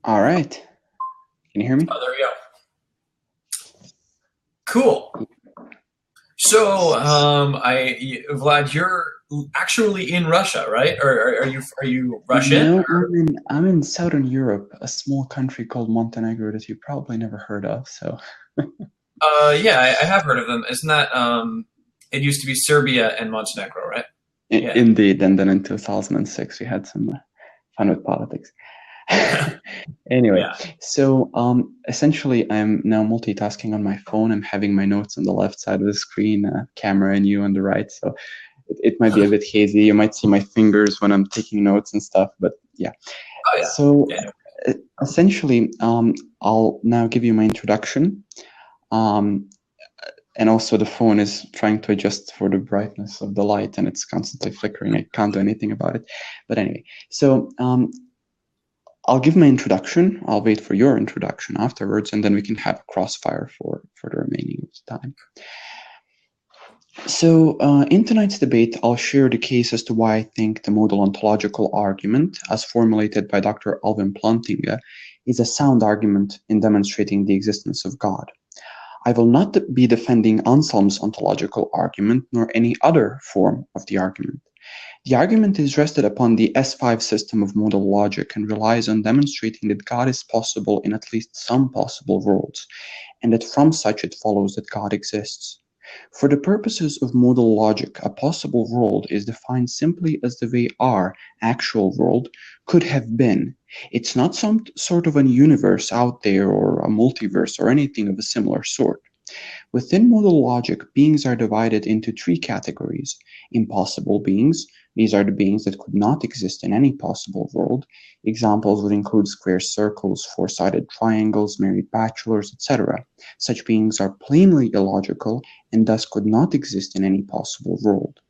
All right. Can you hear me? Oh, there we go. Cool. So, Vlad, you're actually in Russia, right? Or are you Russian? No, I'm in Southern Europe, a small country called Montenegro that you probably never heard of. So, Yeah, I have heard of them. Isn't that it used to be Serbia and Montenegro, right? Yeah. indeed, and then in 2006 we had some fun with politics. Anyway, Yeah. so essentially, I'm now multitasking on my phone. I'm having my notes on the left side of the screen, camera and you on the right. So it might be a bit hazy. You might see my fingers when I'm taking notes and stuff, but yeah. Oh yeah. So Yeah. essentially, I'll now give you my introduction. Um, and also the phone is trying to adjust for the brightness of the light and it's constantly flickering. I can't do anything about it. But anyway, so I'll give my introduction. I'll wait for your introduction afterwards, and then we can have a crossfire for the remaining of the time. So in tonight's debate, I'll share the case as to why I think the modal ontological argument, as formulated by Dr. Alvin Plantinga, is a sound argument in demonstrating the existence of God. I will not be defending Anselm's ontological argument, nor any other form of the argument. The argument is rested upon the S5 system of modal logic and relies on demonstrating that God is possible in at least some possible worlds, and that from such it follows that God exists. For the purposes of modal logic, a possible world is defined simply as the way our actual world could have been. It's not some sort of a universe out there or a multiverse or anything of a similar sort. Within modal logic, beings are divided into three categories. Impossible beings, these are the beings that could not exist in any possible world. Examples would include square circles, four-sided triangles, married bachelors, etc. Such beings are plainly illogical and thus could not exist in any possible world.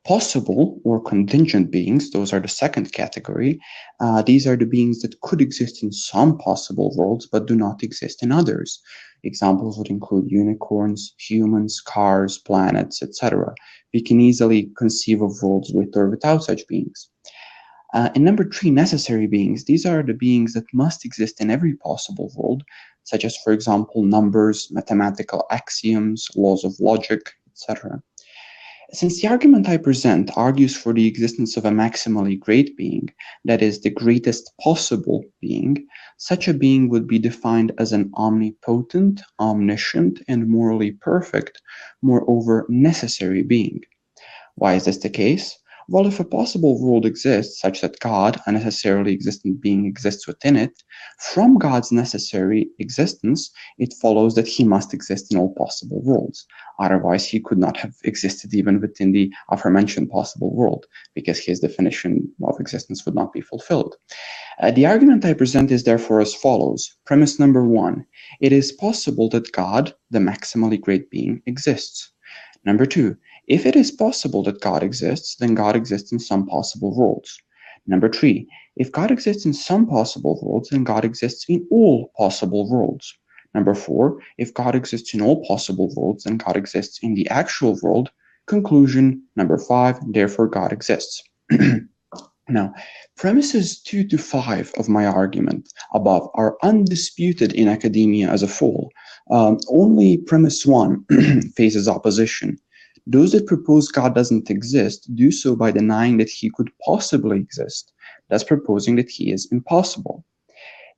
Possible or contingent beings, those are the second category. These are the beings that could exist in some possible worlds but do not exist in others. Examples would include unicorns, humans, cars, planets, etc. We can easily conceive of worlds with or without such beings. And number three, necessary beings. These are the beings that must exist in every possible world, such as, for example, numbers, mathematical axioms, laws of logic, etc. Since the argument I present argues for the existence of a maximally great being, that is, the greatest possible being, such a being would be defined as an omnipotent, omniscient, and morally perfect, moreover necessary being. Why is this the case? Well, if a possible world exists such that God, a necessarily existent being, exists within it, from God's necessary existence, it follows that he must exist in all possible worlds. Otherwise, he could not have existed even within the aforementioned possible world, because his definition of existence would not be fulfilled. The argument I present is therefore as follows. Premise number one, it is possible that God, the maximally great being, exists. Number two, if it is possible that God exists, then God exists in some possible worlds. Number three, if God exists in some possible worlds, then God exists in all possible worlds. Number four, if God exists in all possible worlds, then God exists in the actual world. Conclusion number five, therefore God exists. Now, premises 2 to 5 of my argument above are undisputed in academia as a whole. Only premise 1 faces opposition. Those that propose God doesn't exist do so by denying that he could possibly exist, thus proposing that he is impossible.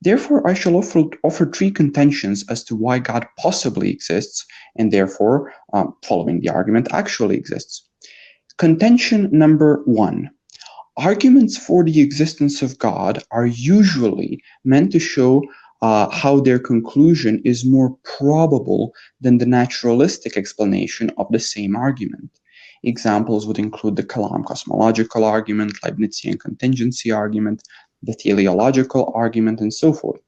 Therefore, I shall offer three contentions as to why God possibly exists, and therefore, following the argument, actually exists. Contention number 1. Arguments for the existence of God are usually meant to show how their conclusion is more probable than the naturalistic explanation of the same argument. Examples would include the Kalam cosmological argument, Leibnizian contingency argument, the teleological argument, and so forth.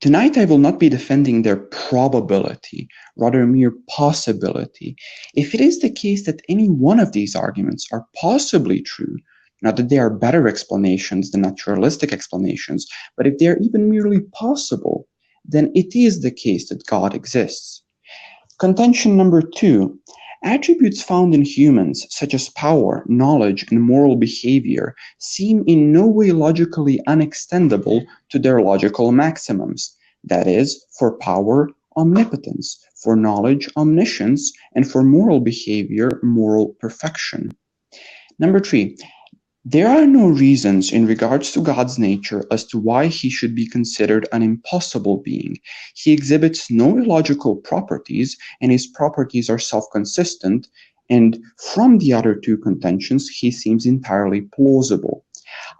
Tonight, I will not be defending their probability, rather mere possibility. If it is the case that any one of these arguments are possibly true, not that they are better explanations than naturalistic explanations, but if they are even merely possible, then it is the case that God exists. Contention number 2. Attributes found in humans, such as power, knowledge, and moral behavior, seem in no way logically unextendable to their logical maximums. That is, for power, omnipotence, for knowledge, omniscience, and for moral behavior, moral perfection. Number 3. There are no reasons in regards to God's nature as to why he should be considered an impossible being. He exhibits no illogical properties, and his properties are self-consistent, and from the other two contentions, he seems entirely plausible.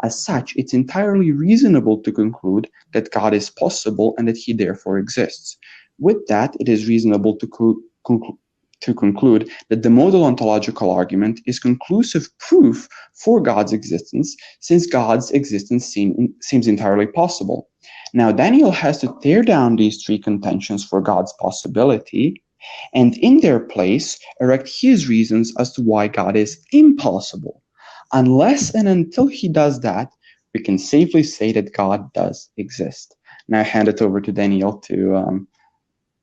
As such, it's entirely reasonable to conclude that God is possible and that he therefore exists. With that, it is reasonable to conclude that the modal ontological argument is conclusive proof for God's existence, since God's existence seems entirely possible. Now, Daniel has to tear down these three contentions for God's possibility, and in their place, erect his reasons as to why God is impossible. Unless and until he does that, we can safely say that God does exist. Now I hand it over to Daniel to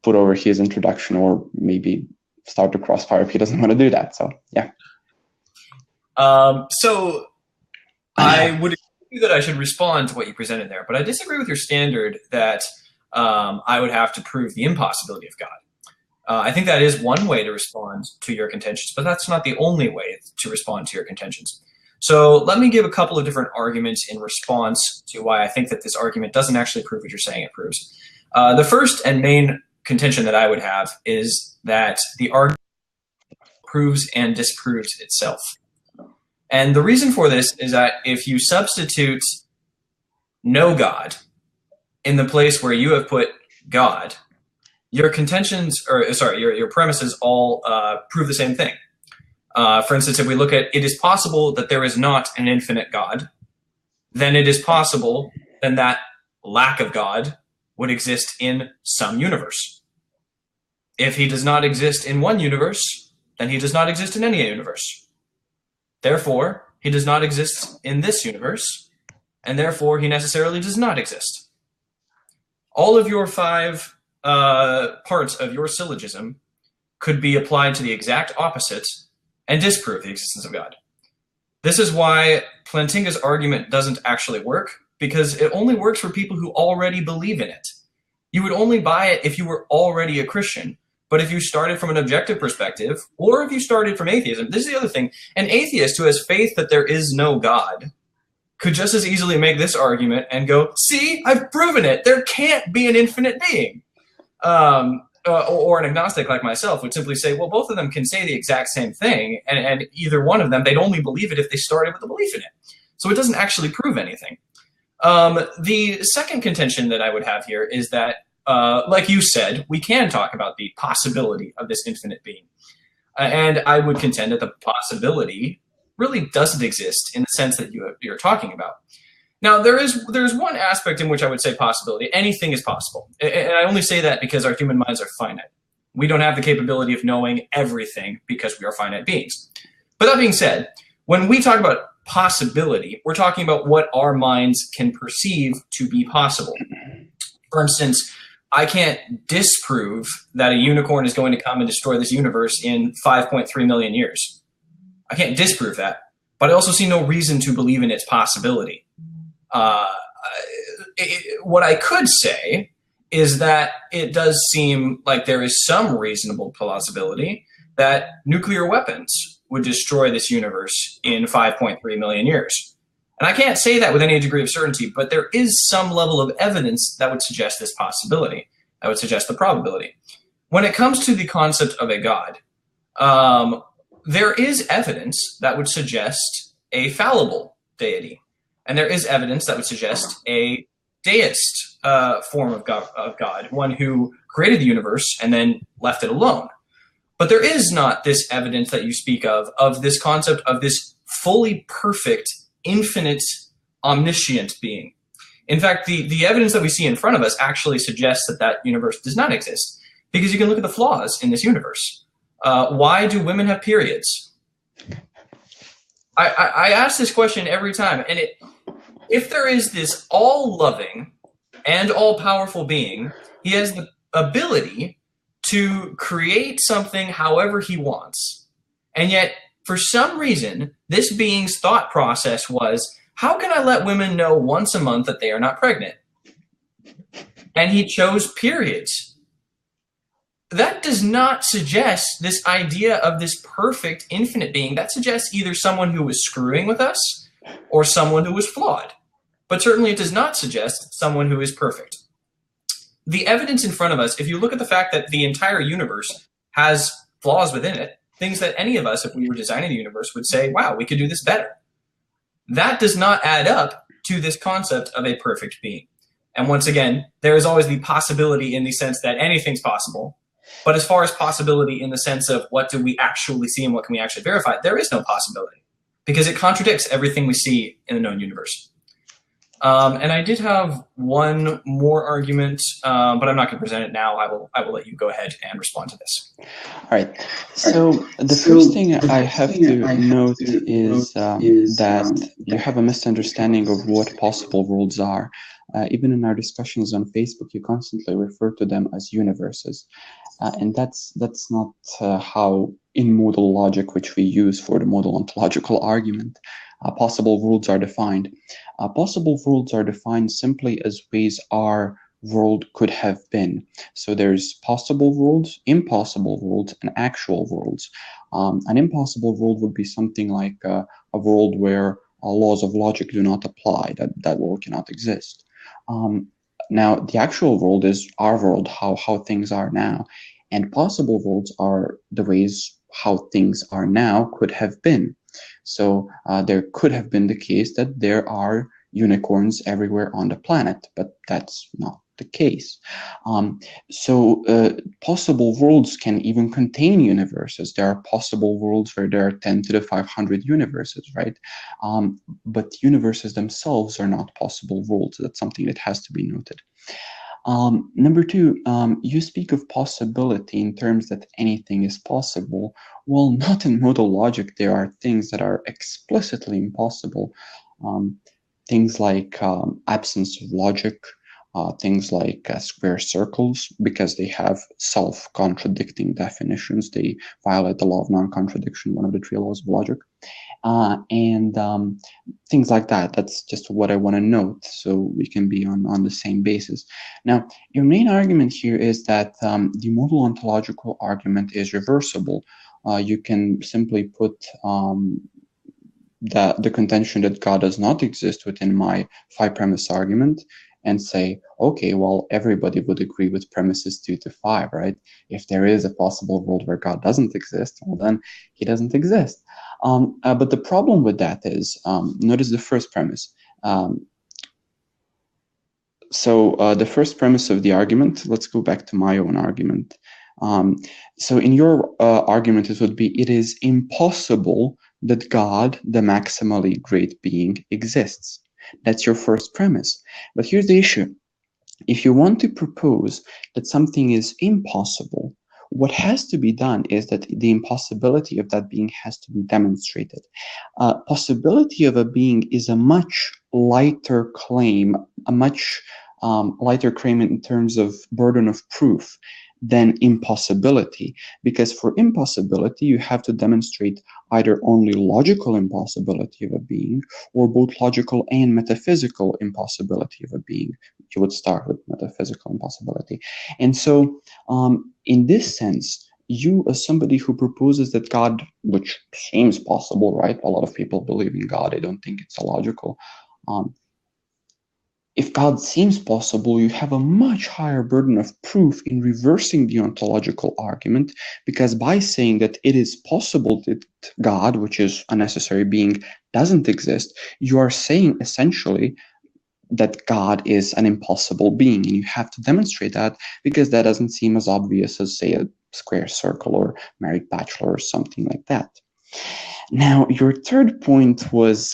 put over his introduction, or maybe start the crossfire if he doesn't want to do that. So, yeah. So I would agree that I should respond to what you presented there, but I disagree with your standard that I would have to prove the impossibility of God. I think that is one way to respond to your contentions, but that's not the only way to respond to your contentions. So let me give a couple of different arguments in response to why I think that this argument doesn't actually prove what you're saying it proves. The first and main contention that I would have is that the argument proves and disproves itself. And the reason for this is that if you substitute no God in the place where you have put God, your contentions, or sorry, your premises all prove the same thing. For instance, if we look at it is possible that there is not an infinite God, then it is possible then that lack of God would exist in some universe. If he does not exist in one universe, then he does not exist in any universe. Therefore, he does not exist in this universe, and therefore he necessarily does not exist. All of your five parts of your syllogism could be applied to the exact opposite and disprove the existence of God. This is why Plantinga's argument doesn't actually work, because it only works for people who already believe in it. You would only buy it if you were already a Christian. But if you started from an objective perspective, or if you started from atheism, this is the other thing. An atheist who has faith that there is no God could just as easily make this argument and go, see, I've proven it. There can't be an infinite being. Or an agnostic like myself would simply say, well, both of them can say the exact same thing, and either one of them, they'd only believe it if they started with a belief in it. So it doesn't actually prove anything. The second contention that I would have here is that, like you said, we can talk about the possibility of this infinite being. And I would contend that the possibility really doesn't exist in the sense that you're talking about. Now, there's one aspect in which I would say possibility. Anything is possible. And I only say that because our human minds are finite. We don't have the capability of knowing everything because we are finite beings. But that being said, when we talk about possibility, we're talking about what our minds can perceive to be possible. For instance, I can't disprove that a unicorn is going to come and destroy this universe in 5.3 million years. I can't disprove that, but I also see no reason to believe in its possibility. What I could say is that it does seem like there is some reasonable plausibility that nuclear weapons would destroy this universe in 5.3 million years. And I can't say that with any degree of certainty, but there is some level of evidence that would suggest this possibility, that would suggest the probability. When it comes to the concept of a God, there is evidence that would suggest a fallible deity. And there is evidence that would suggest a deist form of God, one who created the universe and then left it alone. But there is not this evidence that you speak of this concept of this fully perfect, infinite, omniscient being. In fact, the evidence that we see in front of us actually suggests that that universe does not exist, because you can look at the flaws in this universe. Why do women have periods? I ask this question every time, and if there is this all-loving and all-powerful being, he has the ability to create something however he wants. And yet, for some reason, this being's thought process was, how can I let women know once a month that they are not pregnant? And he chose periods. That does not suggest this idea of this perfect infinite being. That suggests either someone who was screwing with us or someone who was flawed. But certainly it does not suggest someone who is perfect. The evidence in front of us, if you look at the fact that the entire universe has flaws within it, things that any of us, if we were designing the universe, would say, wow, we could do this better. That does not add up to this concept of a perfect being. And once again, there is always the possibility in the sense that anything's possible. But as far as possibility in the sense of what do we actually see and what can we actually verify, there is no possibility because it contradicts everything we see in the known universe. And I did have one more argument, but I'm not going to present it now. I will let you go ahead and respond to this. All right. So the first thing I have to note is that you have a misunderstanding of what possible worlds are. Even in our discussions on Facebook, you constantly refer to them as universes. And that's not how in modal logic, which we use for the modal ontological argument, possible worlds are defined. Possible worlds are defined simply as ways our world could have been. So there's possible worlds, impossible worlds, and actual worlds. An impossible world would be something like a world where laws of logic do not apply, that world cannot exist. Now, the actual world is our world, how things are now. And possible worlds are the ways how things are now could have been. So there could have been the case that there are unicorns everywhere on the planet, but that's not the case. Possible worlds can even contain universes. There are possible worlds where there are 10 to the 500 universes, right? But universes themselves are not possible worlds. That's something that has to be noted. Number two, you speak of possibility in terms that anything is possible. Well, not in modal logic. There are things that are explicitly impossible. Things like absence of logic, things like square circles, because they have self-contradicting definitions. They violate the law of non-contradiction, one of the three laws of logic. And things like that. That's just what I want to note, so we can be on the same basis. Now, your main argument here is that the modal ontological argument is reversible. You can simply put the contention that God does not exist within my 5-premise argument and say, okay, well, everybody would agree with premises 2 to 5, right? If there is a possible world where God doesn't exist, well, then he doesn't exist. But the problem with that is, notice the first premise. The first premise of the argument, let's go back to my own argument. So in your argument, it would be, it is impossible that God, the maximally great being, exists. That's your first premise. But here's the issue. If you want to propose that something is impossible, what has to be done is that the impossibility of that being has to be demonstrated. Possibility of a being is a much lighter claim, in terms of burden of proof than impossibility, because for impossibility you have to demonstrate either only logical impossibility of a being or both logical and metaphysical impossibility of a being. You would start with metaphysical impossibility. And so in this sense, you, as somebody who proposes that God, which seems possible, right? A lot of people believe in God. I don't think it's illogical. If God seems possible, you have a much higher burden of proof in reversing the ontological argument, because by saying that it is possible that God, which is a necessary being, doesn't exist, you are saying essentially that God is an impossible being, and you have to demonstrate that, because that doesn't seem as obvious as, say, a square circle or married bachelor or something like that. Now, your third point was,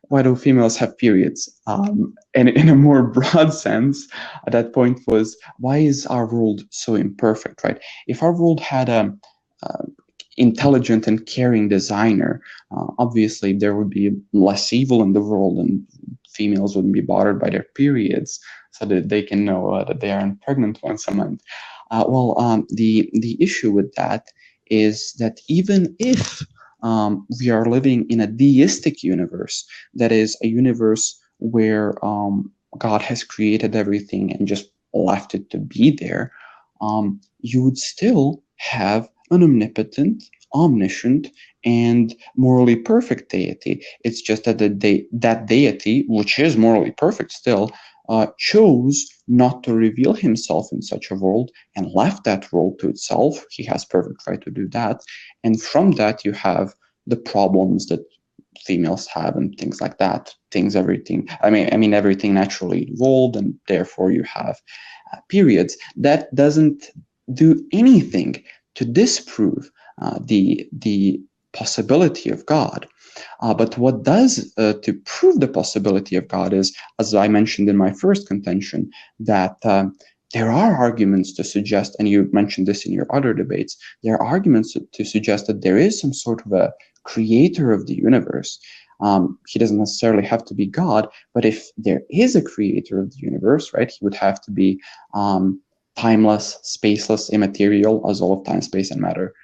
why do females have periods? And in a more broad sense, that point was, why is our world so imperfect, right? If our world had a intelligent and caring designer, obviously there would be less evil in the world, and females wouldn't be bothered by their periods, so that they can know that they aren't pregnant once a month. The issue with that is that even if we are living in a deistic universe, that is a universe where God has created everything and just left it to be there, you would still have an omnipotent, omniscient, and morally perfect deity. It's just that that deity, which is morally perfect still, chose not to reveal himself in such a world and left that world to itself. He has perfect right to do that. And from that, you have the problems that females have and things like that. Everything naturally evolved, and therefore you have periods. That doesn't do anything to disprove the possibility of God. But what does to prove the possibility of God is, as I mentioned in my first contention, that there are arguments to suggest, and you mentioned this in your other debates, there are arguments to suggest that there is some sort of a creator of the universe. He doesn't necessarily have to be God, but if there is a creator of the universe, right, he would have to be timeless, spaceless, immaterial, as all of time, space, and matter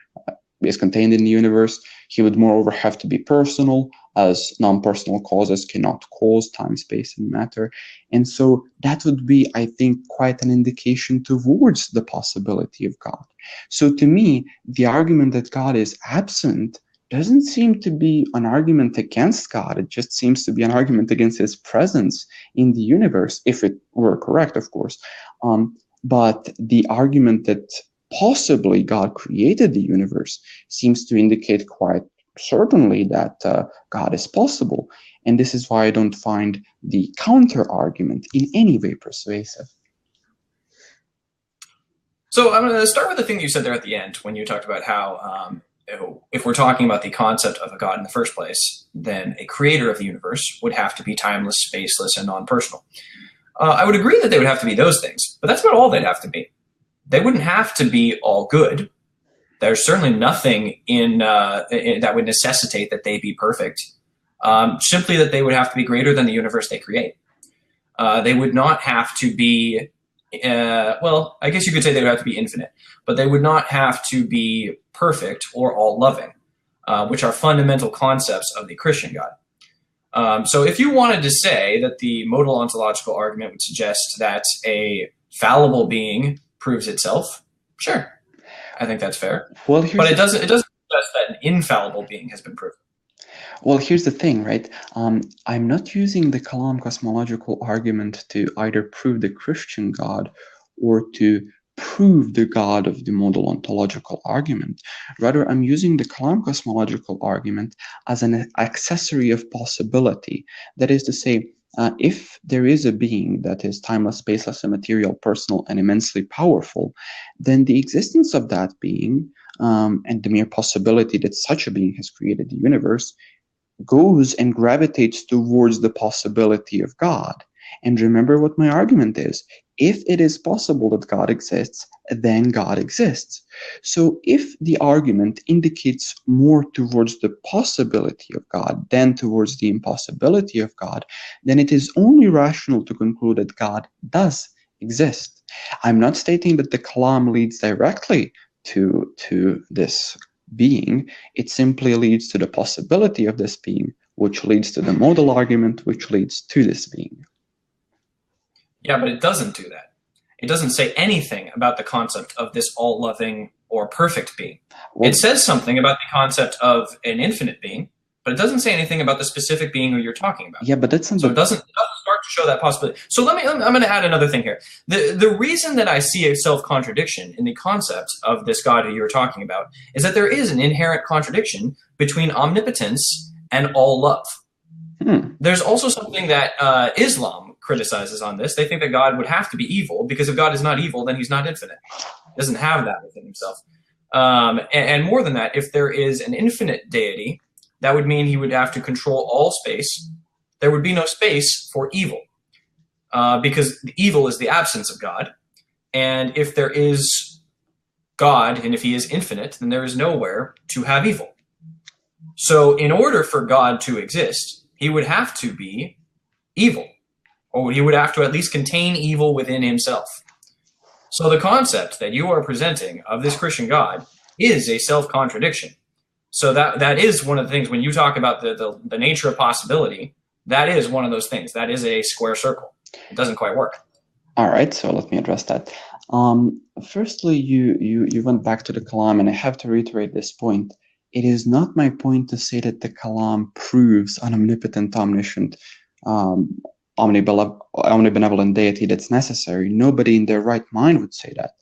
is contained in the universe. He would moreover have to be personal, as non-personal causes cannot cause time, space, and matter. And so that would be, I think, quite an indication towards the possibility of God. So to me, the argument that God is absent doesn't seem to be an argument against God. It just seems to be an argument against his presence in the universe, if it were correct, of course. But the argument that possibly God created the universe seems to indicate quite certainly that God is possible. And this is why I don't find the counter-argument in any way persuasive. So I'm going to start with the thing that you said there at the end, when you talked about how if we're talking about the concept of a God in the first place, then a creator of the universe would have to be timeless, spaceless, and non-personal. I would agree that they would have to be those things, but that's about all they'd have to be. They wouldn't have to be all good. There's certainly nothing in that would necessitate that they be perfect. Simply that they would have to be greater than the universe they create. They would not have to be, well, I guess you could say they would have to be infinite, but they would not have to be perfect or all-loving, which are fundamental concepts of the Christian God. So if you wanted to say that the modal ontological argument would suggest that a fallible being proves itself, sure, I think that's fair. Well, but it doesn't suggest that an infallible being has been proven. Well, here's the thing, right? I'm not using the Kalam cosmological argument to either prove the Christian God or to prove the God of the modal ontological argument. Rather, I'm using the Kalam cosmological argument as an accessory of possibility. That is to say, if there is a being that is timeless, spaceless, immaterial, personal, and immensely powerful, then the existence of that being and the mere possibility that such a being has created the universe goes and gravitates towards the possibility of God. And remember what my argument is. If it is possible that God exists, then God exists. So if the argument indicates more towards the possibility of God than towards the impossibility of God, then it is only rational to conclude that God does exist. I'm not stating that the Kalam leads directly to this being. It simply leads to the possibility of this being, which leads to the modal argument, which leads to this being. Yeah, but it doesn't do that. It doesn't say anything about the concept of this all-loving or perfect being. Well, it says something about the concept of an infinite being, but it doesn't say anything about the specific being who you're talking about. Yeah, but that's not. So it doesn't start to show that possibility. So I'm going to add another thing here. The reason that I see a self-contradiction in the concept of this God who you're talking about is that there is an inherent contradiction between omnipotence and all love. There's also something that Islam criticizes on this. They think that God would have to be evil, because if God is not evil, then he's not infinite. He doesn't have that within himself. And more than that, if there is an infinite deity, that would mean he would have to control all space. There would be no space for evil, because evil is the absence of God. And if there is God, and if he is infinite, then there is nowhere to have evil. So in order for God to exist, he would have to be evil, or he would have to at least contain evil within himself. So the concept that you are presenting of this Christian God is a self-contradiction. So that is one of the things when you talk about the nature of possibility, that is one of those things. That is a square circle. It doesn't quite work. All right, so let me address that. Firstly, you went back to the Kalam, and I have to reiterate this point. It is not my point to say that the Kalam proves an omnipotent, omniscient, omnibenevolent deity that's necessary. Nobody in their right mind would say that.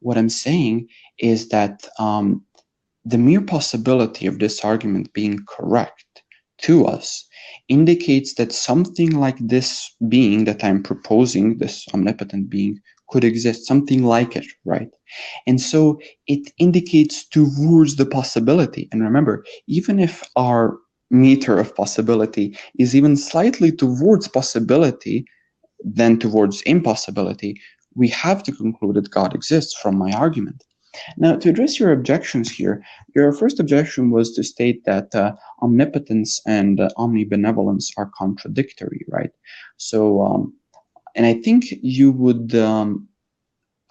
What I'm saying is that the mere possibility of this argument being correct to us indicates that something like this being that I'm proposing, this omnipotent being, could exist, something like it, right? And so it indicates towards the possibility. And remember, even if our meter of possibility is even slightly towards possibility than towards impossibility, we have to conclude that God exists from my argument. Now, to address your objections here, your first objection was to state that omnipotence and omnibenevolence are contradictory, right? So, and I think you would, I'm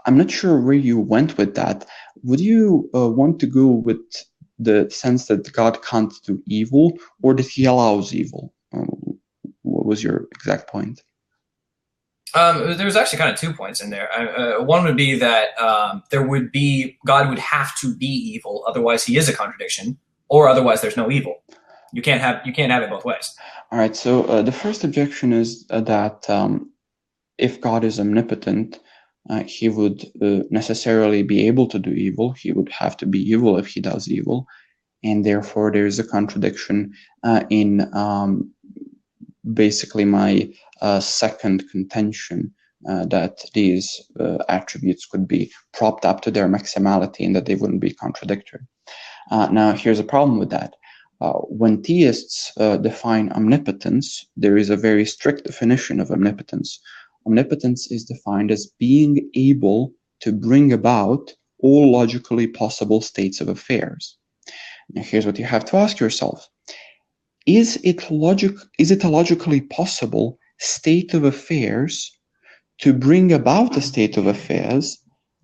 not sure where you went with that. Would you want to go with the sense that God can't do evil, or that he allows evil? What was your exact point? There's actually kind of 2 points in there. One would be that God would have to be evil, otherwise he is a contradiction, or otherwise there's no evil. You can't have it both ways. All right. So the first objection is that if God is omnipotent, he would necessarily be able to do evil. He would have to be evil if he does evil, and therefore there is a contradiction in basically my second contention that these attributes could be propped up to their maximality and that they wouldn't be contradictory. Now, here's a problem with that. When theists define omnipotence, there is a very strict definition of omnipotence. Omnipotence is defined as being able to bring about all logically possible states of affairs. Now, here's what you have to ask yourself. Is it a logically possible state of affairs to bring about a state of affairs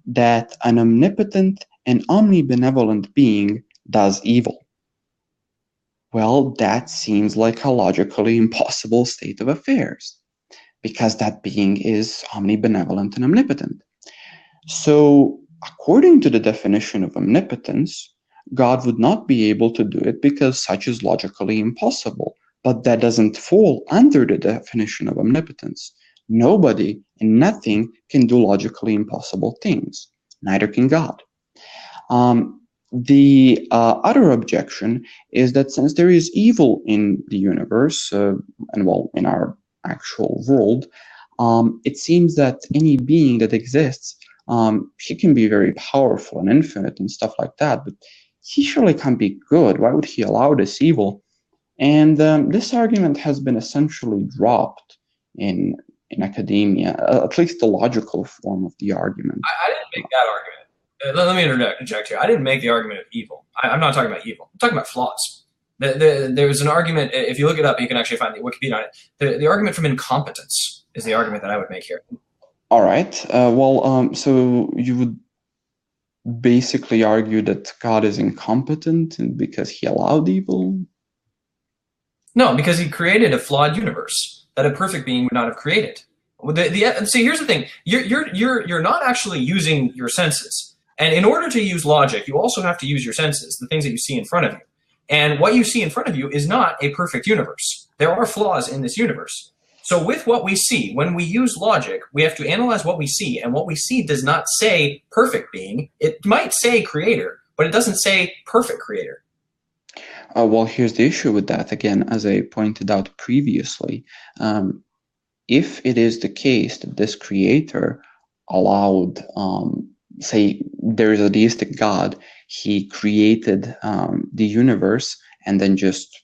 that an omnipotent and omnibenevolent being does evil? Well, that seems like a logically impossible state of affairs, because that being is omnibenevolent and omnipotent. So, according to the definition of omnipotence, God would not be able to do it because such is logically impossible. But that doesn't fall under the definition of omnipotence. Nobody and nothing can do logically impossible things. Neither can God. The other objection is that since there is evil in the universe, and well, in our actual world, it seems that any being that exists, he can be very powerful and infinite and stuff like that, but he surely can't be good. Why would he allow this evil? And this argument has been essentially dropped in academia, at least the logical form of the argument. I didn't make that argument. Let me interject here. I didn't make the argument of evil. I'm not talking about evil. I'm talking about flaws. There's an argument, if you look it up, you can actually find the Wikipedia on it. The argument from incompetence is the argument that I would make here. All right. So you would basically argue that God is incompetent because he allowed evil? No, because he created a flawed universe that a perfect being would not have created. See, here's the thing: you're not actually using your senses, and in order to use logic, you also have to use your senses, the things that you see in front of you. And what you see in front of you is not a perfect universe. There are flaws in this universe. So with what we see, when we use logic, we have to analyze what we see, and what we see does not say perfect being. It might say creator, but it doesn't say perfect creator. Well, here's the issue with that. Again, as I pointed out previously, if it is the case that this creator allowed, say, there is a deistic God, he created the universe and then just,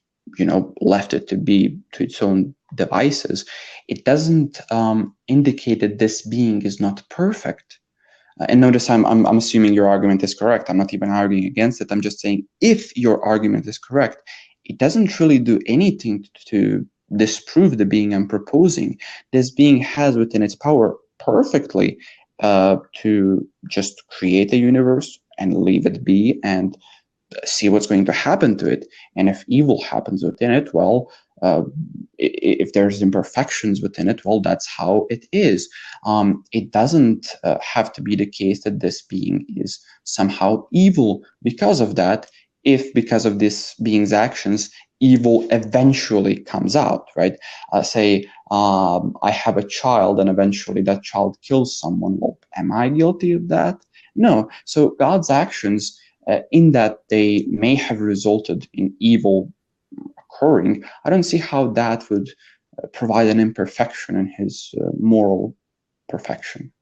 left it to be to its own devices, it doesn't indicate that this being is not perfect. And notice I'm assuming your argument is correct. I'm not even arguing against it. I'm just saying if your argument is correct, it doesn't really do anything to disprove the being I'm proposing. This being has within its power perfectly to just create a universe and leave it be and see what's going to happen to it. And if evil happens within it, well, if there's imperfections within it, well, that's how it is. It doesn't have to be the case that this being is somehow evil because of that, if because of this being's actions, evil eventually comes out, right? Say I have a child and eventually that child kills someone. Well, am I guilty of that? No. So God's actions, in that they may have resulted in evil occurring, I don't see how that would provide an imperfection in his moral perfection.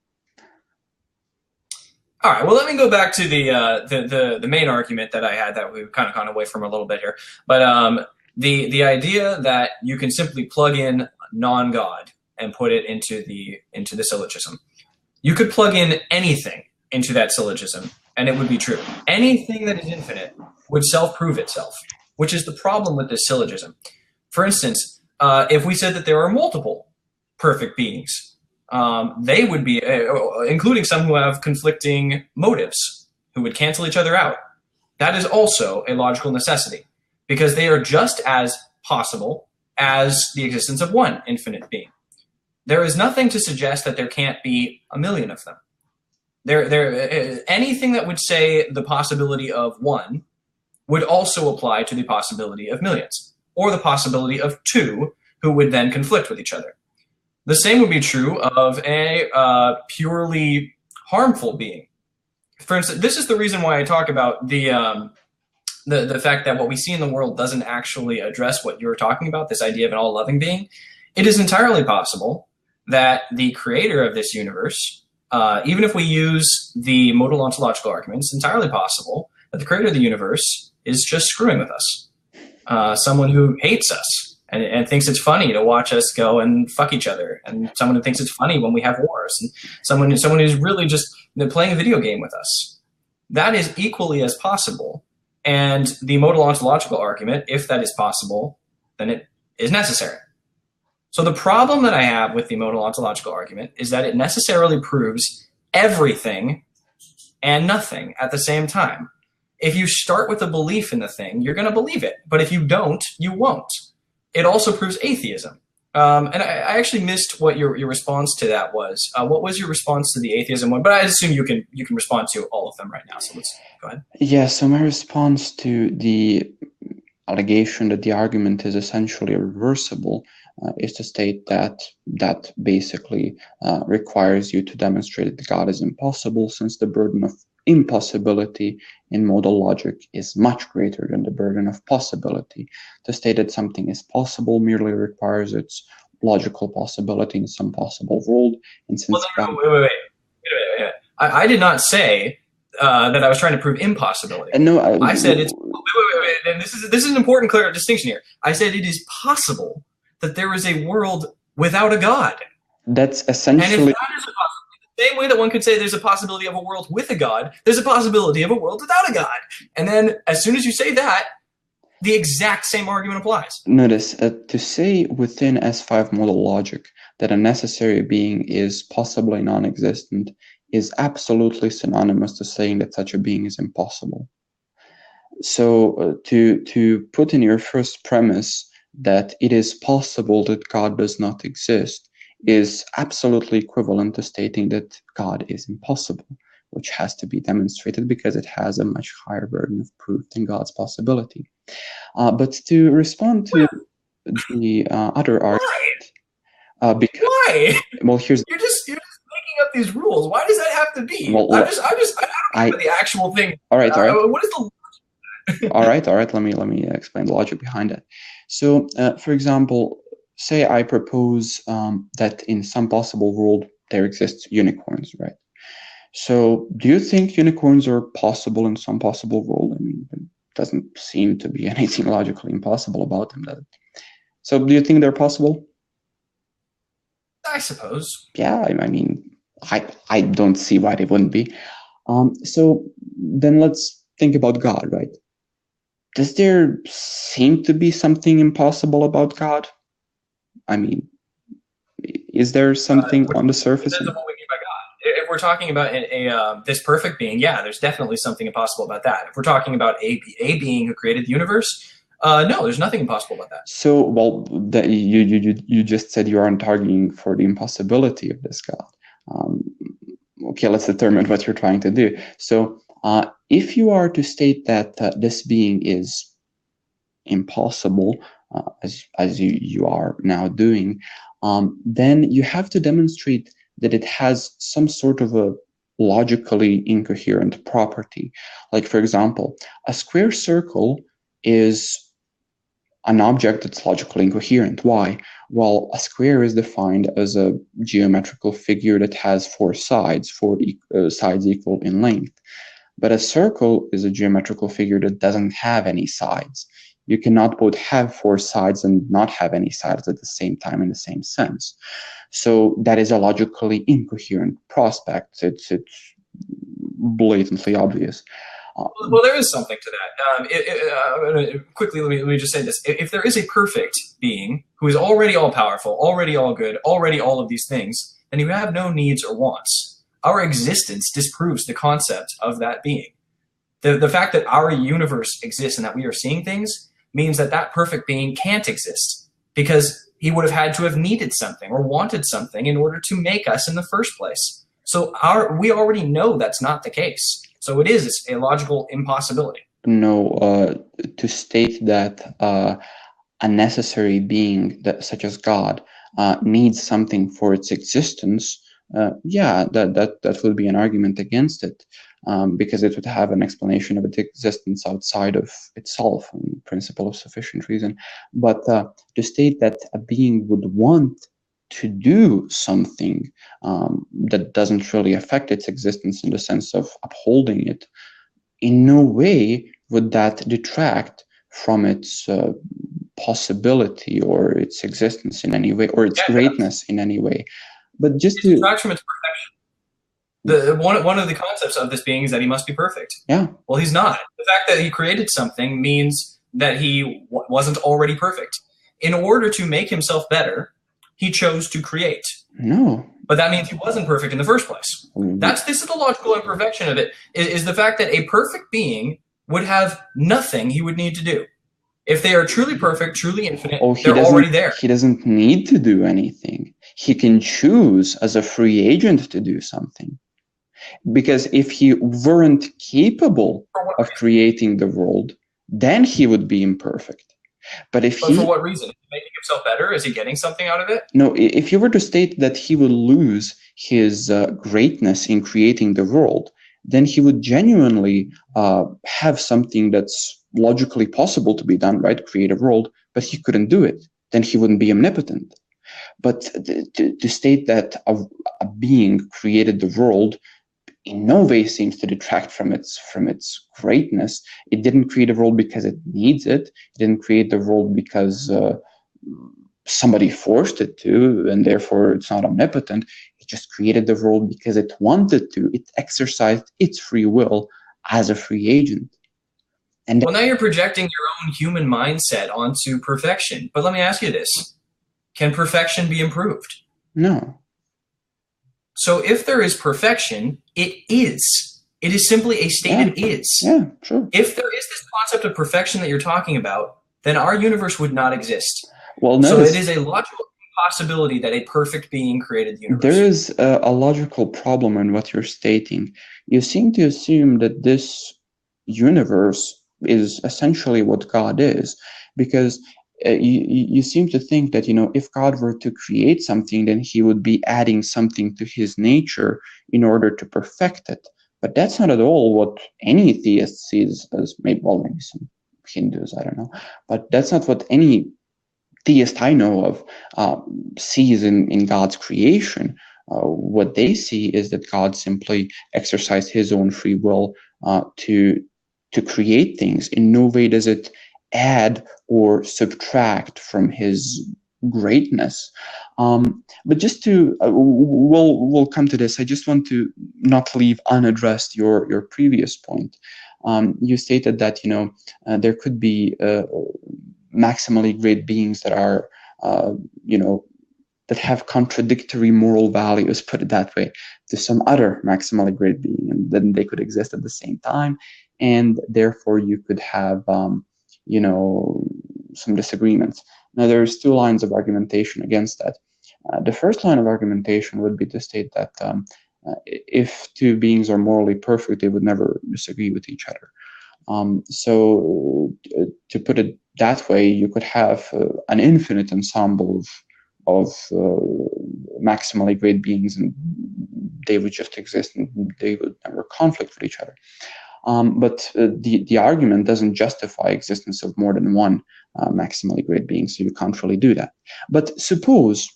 All right. Well, let me go back to the main argument that I had that we've kind of gone away from a little bit here. But the idea that you can simply plug in non-God and put it into the syllogism. You could plug in anything into that syllogism, and it would be true. Anything that is infinite would self-prove itself, which is the problem with this syllogism. For instance, if we said that there are multiple perfect beings, they would be, including some who have conflicting motives, who would cancel each other out. That is also a logical necessity, because they are just as possible as the existence of one infinite being. There is nothing to suggest that there can't be a million of them. Anything that would say the possibility of one would also apply to the possibility of millions, or the possibility of two who would then conflict with each other. The same would be true of a purely harmful being. For instance, this is the reason why I talk about the fact that what we see in the world doesn't actually address what you're talking about, this idea of an all-loving being. It is entirely possible that the creator of this universe, even if we use the modal ontological argument, it's entirely possible that the creator of the universe is just screwing with us. Someone who hates us and thinks it's funny to watch us go and fuck each other, and someone who thinks it's funny when we have wars, and someone who's really just playing a video game with us. That is equally as possible. And the modal ontological argument, if that is possible, then it is necessary. So the problem that I have with the modal ontological argument is that it necessarily proves everything and nothing at the same time. If you start with a belief in the thing, you're going to believe it. But if you don't, you won't. It also proves atheism. And I actually missed what your response to that was. What was your response to the atheism one? But I assume you can respond to all of them right now. So let's go ahead. Yeah, so my response to the allegation that the argument is essentially reversible is to state that basically requires you to demonstrate that God is impossible, since the burden of impossibility in modal logic is much greater than the burden of possibility. To state that something is possible merely requires its logical possibility in some possible world. And since wait. I did not say that I was trying to prove impossibility. No, I said it's wait. And this is an important clear distinction here. I said it is possible that there is a world without a God. That's essentially. And if that is a possibility, the same way that one could say there's a possibility of a world with a God, there's a possibility of a world without a God. And then as soon as you say that, the exact same argument applies. Notice, to say within S5 modal logic that a necessary being is possibly non-existent is absolutely synonymous to saying that such a being is impossible. So to put in your first premise that it is possible that God does not exist is absolutely equivalent to stating that God is impossible, which has to be demonstrated because it has a much higher burden of proof than God's possibility. But to respond to the other argument, because why? Well, here's you're just making up these rules. Why does that have to be? Well, I don't know the actual thing. All right. What is the all right. Let me explain the logic behind it. So, for example, say I propose that in some possible world there exists unicorns, right? So, do you think unicorns are possible in some possible world? I mean, it doesn't seem to be anything logically impossible about them, does it? So, do you think they're possible? I suppose. Yeah, I mean, I don't see why they wouldn't be. So then let's think about God, right? Does there seem to be something impossible about God? I mean, is there something on the surface? Depends on what we mean by God. If we're talking about this perfect being, yeah, there's definitely something impossible about that. If we're talking about a being who created the universe, no, there's nothing impossible about that. So, well, you just said you aren't arguing for the impossibility of this God. Okay, let's determine what you're trying to do. So, if you are to state that this being is impossible, as you are now doing, then you have to demonstrate that it has some sort of a logically incoherent property. Like, for example, a square circle is an object that's logically incoherent. Why? Well, a square is defined as a geometrical figure that has four sides equal in length. But a circle is a geometrical figure that doesn't have any sides. You cannot both have four sides and not have any sides at the same time in the same sense. So that is a logically incoherent prospect. It's blatantly obvious. Well, there is something to that. Quickly, let me just say this. If there is a perfect being who is already all-powerful, already all good, already all of these things, then you have no needs or wants. Our existence disproves the concept of that being. The fact that our universe exists and that we are seeing things means that that perfect being can't exist, because he would have had to have needed something or wanted something in order to make us in the first place. So we already know that's not the case. So it is a logical impossibility. No, to state that a necessary being such as God needs something for its existence, yeah, that would be an argument against it, because it would have an explanation of its existence outside of itself, and principle of sufficient reason. But to state that a being would want to do something that doesn't really affect its existence in the sense of upholding it, in no way would that detract from its possibility or its existence in any way, or its greatness in any way. But just it detracts from its perfection. One of the concepts of this being is that he must be perfect. Yeah. Well, he's not. The fact that he created something means that he wasn't already perfect. In order to make himself better, he chose to create. No. But that means he wasn't perfect in the first place. This is the logical imperfection of it, is the fact that a perfect being would have nothing he would need to do. If they are truly perfect, truly infinite, they're already there. He doesn't need to do anything. He can choose as a free agent to do something. Because if he weren't capable of creating the world, then he would be imperfect. But for what reason? Is he making himself better? Is he getting something out of it? No, if you were to state that he would lose his greatness in creating the world, then he would genuinely have something that's logically possible to be done, right? Create a world, but he couldn't do it. Then he wouldn't be omnipotent. But to state that a being created the world in no way seems to detract from its greatness. It didn't create a world because it needs it. It didn't create the world because somebody forced it to, and therefore it's not omnipotent. It just created the world because it wanted to. It exercised its free will as a free agent. And well, now you're projecting your own human mindset onto perfection. But let me ask you this. Can perfection be improved? No. So if there is perfection, it is. It is simply a stated is. Yeah, sure. If there is this concept of perfection that you're talking about, then our universe would not exist. Well, so it is a logical impossibility that a perfect being created the universe. There is a logical problem in what you're stating. You seem to assume that this universe is essentially what God is, because you seem to think that, if God were to create something, then he would be adding something to his nature in order to perfect it. But that's not at all what any theist sees as, maybe some Hindus, I don't know. But that's not what any theist I know of sees in God's creation. What they see is that God simply exercised his own free will to create things. In no way does it add or subtract from his greatness. But just to we'll come to this. I just want to not leave unaddressed your previous point. You stated that there could be maximally great beings that are that have contradictory moral values, put it that way, to some other maximally great being, and then they could exist at the same time, and therefore you could have some disagreements. Now there's two lines of argumentation against that. The first line of argumentation would be to state that if two beings are morally perfect, they would never disagree with each other. So to put it that way, you could have an infinite ensemble of maximally great beings, and they would just exist and they would never conflict with each other. But the argument doesn't justify existence of more than one maximally great being, so you can't really do that. But suppose,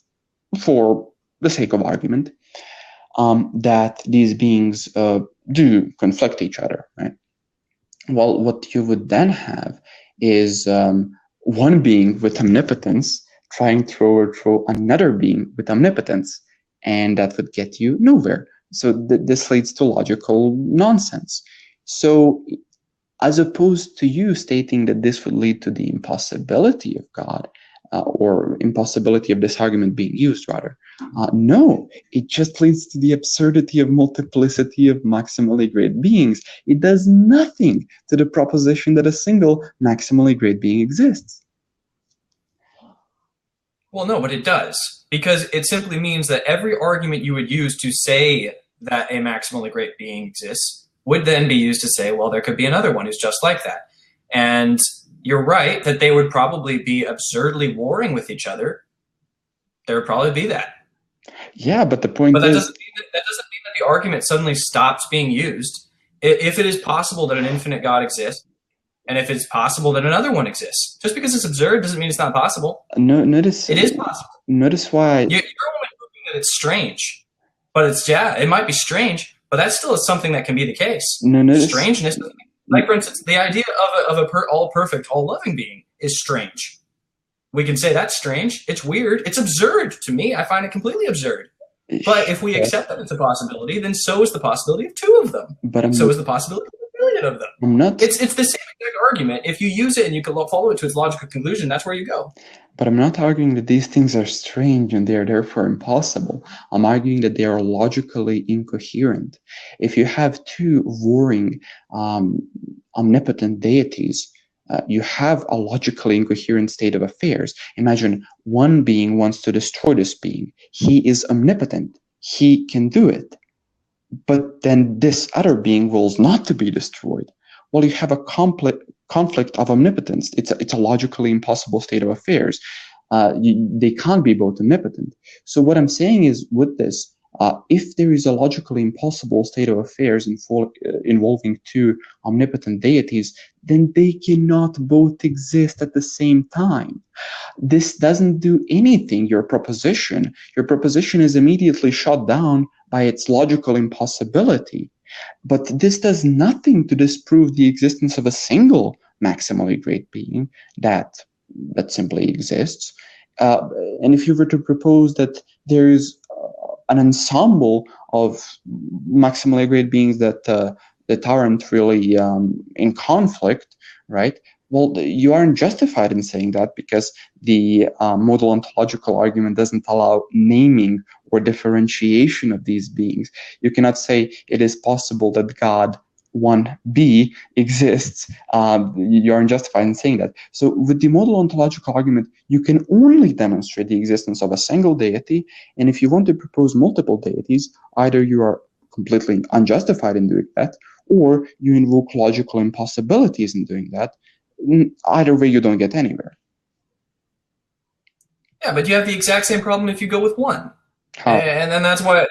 for the sake of argument, that these beings do conflict each other, right? Well, what you would then have is one being with omnipotence trying to overthrow another being with omnipotence, and that would get you nowhere. So this leads to logical nonsense. So as opposed to you stating that this would lead to the impossibility of God, or impossibility of this argument being used, rather, no, it just leads to the absurdity of multiplicity of maximally great beings. It does nothing to the proposition that a single maximally great being exists. Well, no, but it does, because it simply means that every argument you would use to say that a maximally great being exists would then be used to say, well, there could be another one who's just like that. And you're right that they would probably be absurdly warring with each other. There would probably be that. Yeah, but the point but that is... doesn't mean that the argument suddenly stops being used. If it is possible that an infinite God exists, and if it's possible that another one exists, just because it's absurd doesn't mean it's not possible. No, notice it is possible. Notice why you're only proving that it's strange, but it might be strange, but that still is something that can be the case. Strangeness, like for instance, the idea of all perfect, all loving being is strange. We can say that's strange. It's weird. It's absurd to me. I find it completely absurd. But if we accept that it's a possibility, then so is the possibility of two of them. So is the possibility of a million of them. It's the same exact argument. If you use it and you can follow it to its logical conclusion, that's where you go. But I'm not arguing that these things are strange and they are therefore impossible. I'm arguing that they are logically incoherent. If you have two warring omnipotent deities, you have a logically incoherent state of affairs. Imagine one being wants to destroy this being. He is omnipotent. He can do it. But then this other being wills not to be destroyed. Well, you have a conflict of omnipotence. It's a logically impossible state of affairs. They can't be both omnipotent. So what I'm saying is, with this, if there is a logically impossible state of affairs involving two omnipotent deities, then they cannot both exist at the same time. This doesn't do anything. Your proposition is immediately shut down by its logical impossibility. But this does nothing to disprove the existence of a single maximally great being that simply exists. And if you were to propose that there is an ensemble of maximally great beings that aren't really in conflict, right? Well, you aren't justified in saying that, because the modal ontological argument doesn't allow naming or differentiation of these beings. You cannot say it is possible that God 1b exists. You aren't justified in saying that. So with the modal ontological argument, you can only demonstrate the existence of a single deity, and if you want to propose multiple deities, either you are completely unjustified in doing that, or you invoke logical impossibilities in doing that. Either way, you don't get anywhere. Yeah, but you have the exact same problem if you go with one. How? And then that's why.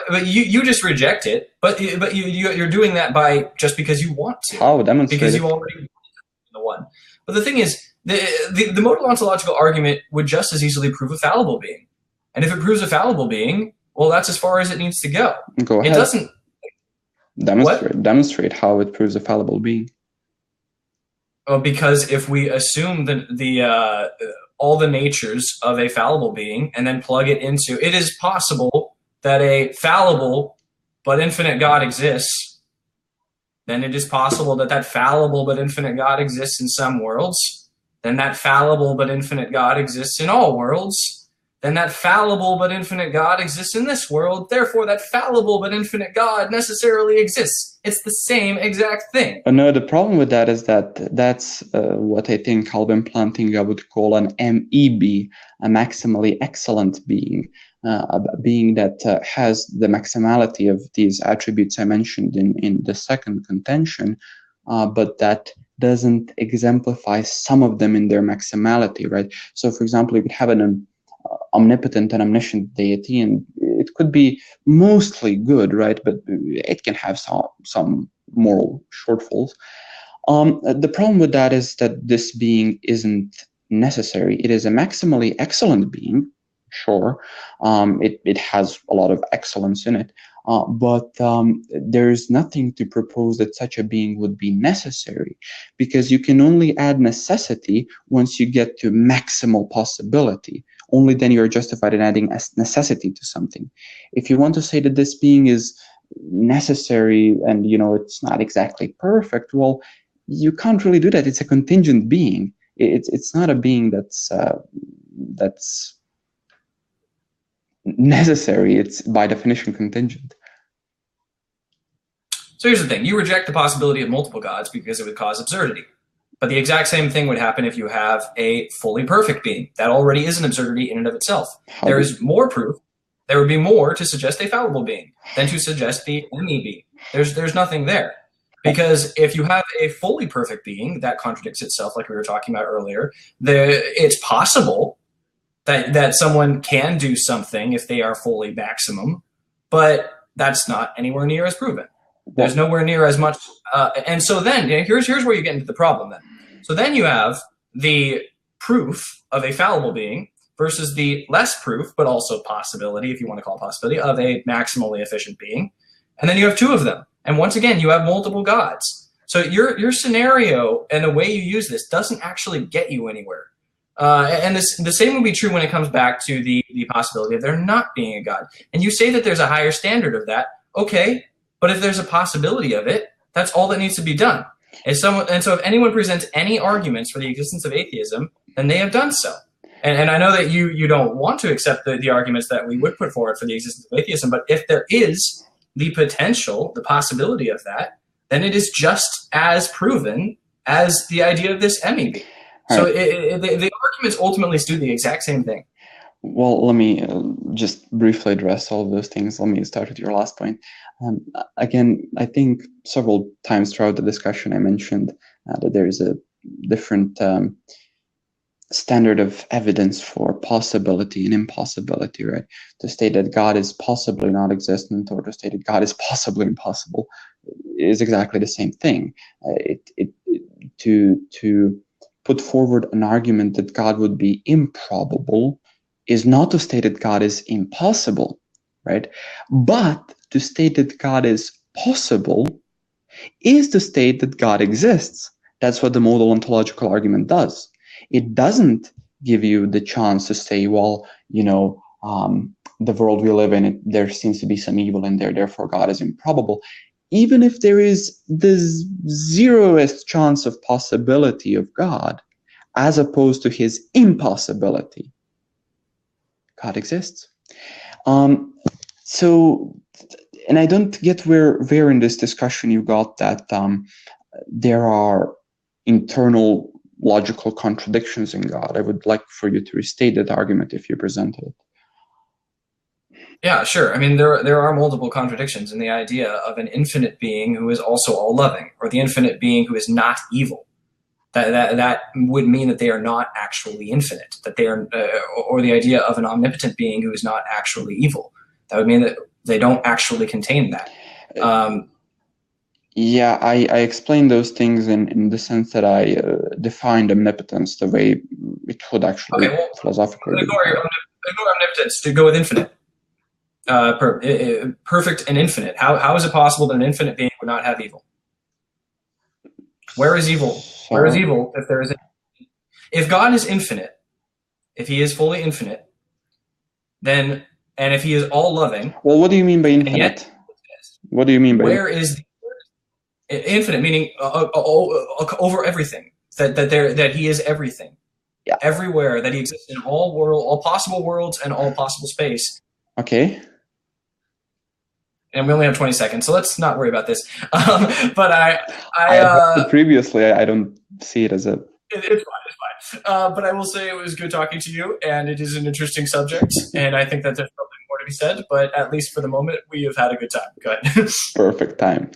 But you just reject it. But you're doing that by just because you want to. How? Demonstrate because it. you already want the one. But the thing is, the modal ontological argument would just as easily prove a fallible being. And if it proves a fallible being, well, that's as far as it needs to go. Go ahead. It doesn't. Demonstrate how it proves a fallible being. Well, because if we assume that all the natures of a fallible being and then plug it into, it is possible that a fallible but infinite God exists, then it is possible that fallible but infinite God exists in some worlds, then that fallible but infinite God exists in all worlds, then that fallible but infinite God exists in this world. Therefore, that fallible but infinite God necessarily exists. It's the same exact thing. No, the problem with that is that that's what I think Alvin Plantinga would call an MEB, a maximally excellent being, a being that has the maximality of these attributes I mentioned in the second contention, but that doesn't exemplify some of them in their maximality, right? So, for example, you could have an omnipotent and omniscient deity, and it could be mostly good, right? But it can have some moral shortfalls. The problem with that is that this being isn't necessary. It is a maximally excellent being, sure. It has a lot of excellence in it, but there's nothing to propose that such a being would be necessary, because you can only add necessity once you get to maximal possibility. Only then you're justified in adding necessity to something. If you want to say that this being is necessary and it's not exactly perfect, well, you can't really do that. It's a contingent being. It's not a being that's necessary. It's by definition contingent. So here's the thing. You reject the possibility of multiple gods because it would cause absurdity. But the exact same thing would happen if you have a fully perfect being. That already is an absurdity in and of itself. There is more proof. There would be more to suggest a fallible being than to suggest the MEB. There's nothing there. Because if you have a fully perfect being, that contradicts itself like we were talking about earlier. It's possible that someone can do something if they are fully maximum, but that's not anywhere near as proven. There's nowhere near as much. And so then here's where you get into the problem then. So then you have the proof of a fallible being versus the less proof, but also possibility, if you want to call it possibility, of a maximally efficient being. And then you have two of them. And once again, you have multiple gods. So your scenario and the way you use this doesn't actually get you anywhere. And the same would be true when it comes back to the possibility of there not being a God. And you say that there's a higher standard of that. Okay, but if there's a possibility of it, that's all that needs to be done. And so if anyone presents any arguments for the existence of atheism, then they have done so. And I know that you don't want to accept the arguments that we would put forward for the existence of atheism, but if there is the potential, the possibility of that, then it is just as proven as the idea of this MEB. So the arguments ultimately do the exact same thing. Well, let me just briefly address all of those things. Let me start with your last point. Again, I think several times throughout the discussion I mentioned that there is a different standard of evidence for possibility and impossibility, right? To state that God is possibly not existent or to state that God is possibly impossible is exactly the same thing. To put forward an argument that God would be improbable is not to state that God is impossible, right? But to state that God is possible is to state that God exists. That's what the modal ontological argument does. It doesn't give you the chance to say, well, the world we live in, there seems to be some evil in there, therefore God is improbable. Even if there is the zeroest chance of possibility of God, as opposed to his impossibility, God exists. And I don't get where in this discussion you got that there are internal logical contradictions in God. I would like for you to restate that argument if you presented it. Yeah, sure. I mean, there are multiple contradictions in the idea of an infinite being who is also all-loving, or the infinite being who is not evil. That would mean that they are not actually infinite. That they are, or the idea of an omnipotent being who is not actually evil. That would mean that they don't actually contain that. Yeah, I explained those things in the sense that I defined omnipotence the way it would actually philosophically. Ignore omnipotence to go with infinite. Perfect and infinite. How is it possible that an infinite being would not have evil? Where is evil? Where is evil if there is? If God is infinite, if he is fully infinite, then, and if he is all loving. Well, what do you mean by infinite? What do you mean by where is infinite? Meaning over everything. That he is everything. Yeah. everywhere, that he exists in all possible worlds and all possible space. Okay. And we only have 20 seconds, so let's not worry about this. But I addressed it previously. I don't see it as a... It's fine, it's fine. But I will say it was good talking to you, and it is an interesting subject, and I think that there's probably more to be said, but at least for the moment, we have had a good time. Go ahead. Perfect time.